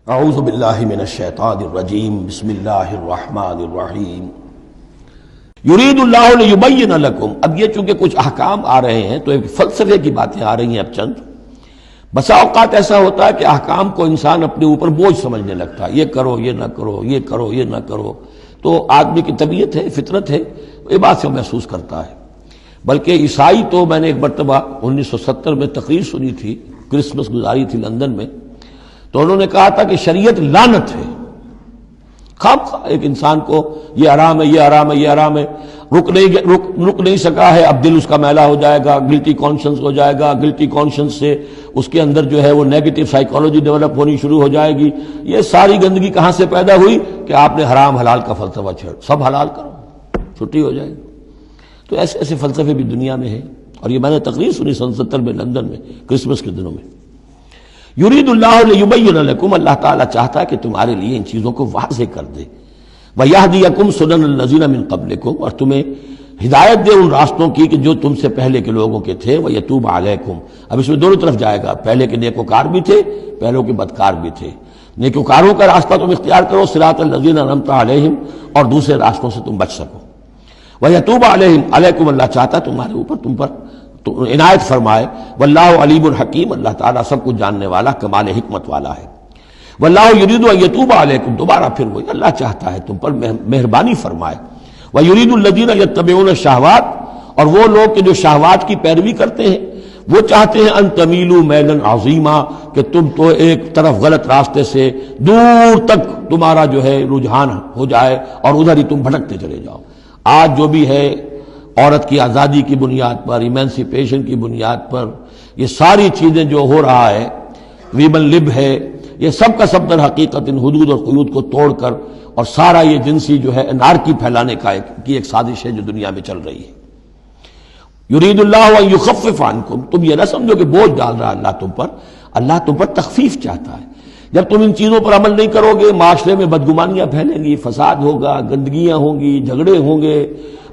اعوذ باللہ من الشیطان الرجیم بسم اللہ الرحمن الرحیم یرید اللہ لیبین لکم۔ اب یہ چونکہ کچھ احکام آ رہے ہیں تو ایک فلسفے کی باتیں آ رہی ہیں اب چند۔ بسا اوقات ایسا ہوتا ہے کہ احکام کو انسان اپنے اوپر بوجھ سمجھنے لگتا ہے، یہ کرو یہ نہ کرو، یہ کرو یہ نہ کرو، تو آدمی کی طبیعت ہے، فطرت ہے، یہ بات سے محسوس کرتا ہے۔ بلکہ عیسائی تو میں نے ایک مرتبہ 1970 میں تقریر سنی تھی، کرسمس گزاری تھی لندن میں، تو انہوں نے کہا تھا کہ شریعت لعنت ہے۔ خواہ ایک انسان کو یہ حرام ہے، یہ حرام ہے، یہ حرام ہے، رک نہیں سکا ہے، اب دل اس کا میلا ہو جائے گا، گلٹی کانشنس ہو جائے گا، گلٹی کانشنس سے اس کے اندر جو ہے وہ نیگیٹو سائیکالوجی ڈیولپ ہونی شروع ہو جائے گی۔ یہ ساری گندگی کہاں سے پیدا ہوئی کہ آپ نے حرام حلال کا فلسفہ چھیڑ، سب حلال کرو چھٹی ہو جائے گی۔ تو ایسے ایسے فلسفے بھی دنیا میں ہیں، اور یہ میں نے تقریر سنی 1970 میں لندن میں کرسمس کے دنوں میں۔ یرید اللہ لیبین لکم، اللہ تعالیٰ چاہتا ہے کہ تمہارے لیے ان چیزوں کو واضح کر دے۔ وَیَہْدِیَکُمْ سُنَنَ الَّذِینَ مِن قَبْلِکُم، اور تمہیں ہدایت دے ان راستوں کی کہ جو تم سے پہلے کے لوگوں کے تھے۔ وَیَتُوبَ عَلَیکُم، اب اس میں دونوں طرف جائے گا، پہلے کے نیکوکار بھی تھے، پہلوں کے بدکار بھی تھے۔ نیکوکاروں کا راستہ تم اختیار کرو، صراط الذین انعمت علیہم، اور دوسرے راستوں سے تم بچ سکو۔ وَیَتُوبَ عَلَیکُم، اللہ چاہتا ہے تمہارے اوپر، تم پر تو عنایت فرمائے۔ واللہ علیم الحکیم، اللہ تعالیٰ سب کچھ جاننے والا، کمال حکمت والا ہے۔ واللہ یرید ان یتوب علیکم، دوبارہ پھر وہی، اللہ چاہتا ہے تم پر مہربانی فرمائے۔ ویرید الذین یتبعون الشہوات، اور وہ لوگ کہ جو شہوات کی پیروی کرتے ہیں، وہ چاہتے ہیں ان تمیلوا میلا عظیما، کہ تم تو ایک طرف غلط راستے سے دور تک تمہارا جو ہے رجحان ہو جائے اور ادھر ہی تم بھٹکتے چلے جاؤ۔ آج جو بھی ہے عورت کی آزادی کی بنیاد پر، ایمانسیپیشن کی بنیاد پر، یہ ساری چیزیں جو ہو رہا ہے، ویمن لب ہے، یہ سب کا سب در حقیقت ان حدود اور قیود کو توڑ کر، اور سارا یہ جنسی جو ہے انارکی پھیلانے کی ایک سازش ہے جو دنیا میں چل رہی ہے۔ یرید اللہ ان یخفف عنکم، تم یہ نہ سمجھو کہ بوجھ ڈال رہا اللہ تم پر، اللہ تم پر تخفیف چاہتا ہے۔ جب تم ان چیزوں پر عمل نہیں کرو گے، معاشرے میں بدگمانیاں پھیلیں گی، فساد ہوگا، گندگیاں ہوں گی، جھگڑے ہوں گے،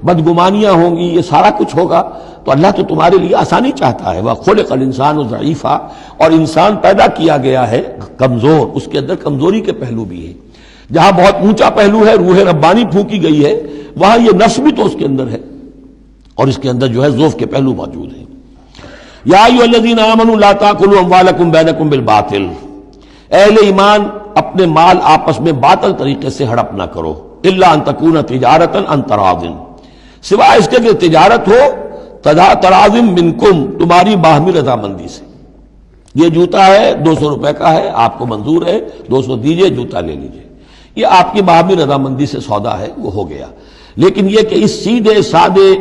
بدگمانیاں ہوں گی، یہ سارا کچھ ہوگا، تو اللہ تو تمہارے لیے آسانی چاہتا ہے۔ وَخُلِقَ الْإِنسَانُ ضَعِيفًا، اور انسان پیدا کیا گیا ہے کمزور، اس کے اندر کمزوری کے پہلو بھی ہیں۔ جہاں بہت اونچا پہلو ہے، روح ربانی پھونکی گئی ہے، وہاں یہ نفس بھی تو اس کے اندر ہے، اور اس کے اندر جو ہے ضعف کے پہلو موجود ہیں۔ یا ایھا الذین آمنوا لا تاکلوا اموالکم بینکم بالباطل، اہل ایمان اپنے مال آپس میں باطل طریقے سے ہڑپ نہ کرو، الا ان تکون تجارتا عن تراض، سوائے اس کے کہ تجارت ہو تراض منکم، تمہاری باہمی رضامندی سے۔ یہ جوتا ہے 200 روپے کا ہے، آپ کو منظور ہے 200 دیجئے، جوتا لے لیجئے، یہ آپ کی باہمی رضامندی سے سودا ہے، وہ ہو گیا۔ لیکن یہ کہ اس سیدھے سادے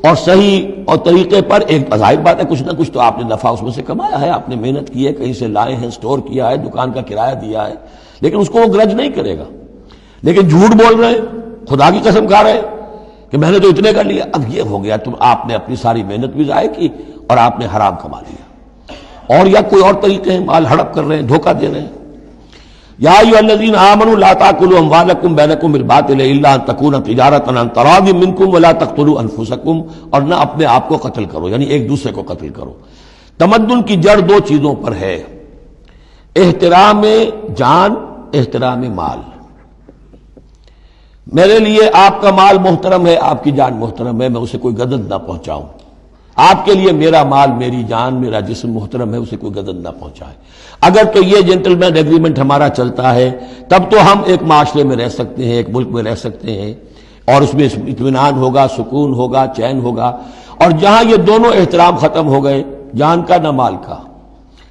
اور صحیح اور طریقے پر، ایک ظاہر بات ہے کچھ نہ کچھ تو آپ نے نفع اس میں سے کمایا ہے، آپ نے محنت کی ہے، کہیں سے لائے ہیں، سٹور کیا ہے، دکان کا کرایہ دیا ہے، لیکن اس کو وہ گرج نہیں کرے گا۔ لیکن جھوٹ بول رہے ہیں، خدا کی قسم کھا رہے ہیں کہ میں نے تو اتنے کر لیا، اب یہ ہو گیا، تم آپ نے اپنی ساری محنت بھی ضائع کی اور آپ نے حرام کما لیا۔ اور یا کوئی اور طریقے ہیں، مال ہڑپ کر رہے ہیں، دھوکہ دے رہے ہیں۔ یا ایھا الذین آمنوا لا تاکلوا اموالکم بینکم بالباطل الا ان تکون تجارتا عن تراض منکم ولا تقتلوا انفسکم، اور نہ اپنے آپ کو قتل کرو، یعنی ایک دوسرے کو قتل کرو۔ تمدن کی جڑ دو چیزوں پر ہے، احترام جان، احترام مال۔ میرے لیے آپ کا مال محترم ہے، آپ کی جان محترم ہے، میں اسے کوئی گدن نہ پہنچاؤں۔ آپ کے لیے میرا مال، میری جان، میرا جسم محترم ہے، اسے کوئی گدن نہ پہنچائے۔ اگر تو یہ جنٹلمین ایگریمنٹ ہمارا چلتا ہے، تب تو ہم ایک معاشرے میں رہ سکتے ہیں، ایک ملک میں رہ سکتے ہیں، اور اس میں اطمینان ہوگا، سکون ہوگا، چین ہوگا۔ اور جہاں یہ دونوں احترام ختم ہو گئے، جان کا نہ مال کا،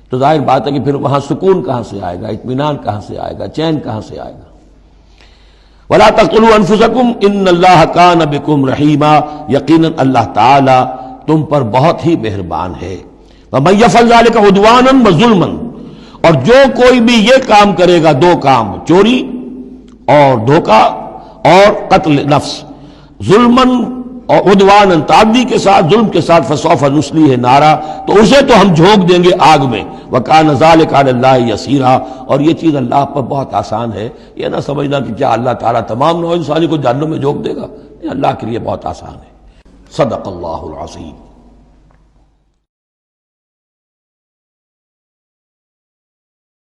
تو ظاہر بات ہے کہ پھر وہاں سکون کہاں سے آئے گا، اطمینان کہاں سے آئے گا، چین کہاں سے آئے گا۔ وَلَا تَقْتُلُوا أَنفُسَكُمْ إِنَّ اللَّهَ كَانَ بِكُمْ رَحِيمًا، یقیناً اللہ تعالی تم پر بہت ہی مہربان ہے۔ وَمَن يَفْعَلْ ذَلِكَ عُدْوَانًا وَظُلْمًا، اور جو کوئی بھی یہ کام کرے گا، دو کام، چوری اور دھوکہ اور قتل نفس، ظلمًا اور عدوانًا، تعدی کے ساتھ، ظلم کے ساتھ، فَسَوْفَ نُصْلِيهِ نَارًا، تو اسے تو ہم جھونک دیں گے آگ میں۔ وَكَانَ ذَلِكَ عَلَى اللَّهِ يَسِيرًا، اور یہ چیز اللہ پر بہت آسان ہے۔ یہ نہ سمجھنا کہ کیا اللہ تعالیٰ تمام نوع انسانی کو جہنم میں جھونک دے گا، یہ اللہ کے لیے بہت آسان ہے۔ صدق اللہ العظیم۔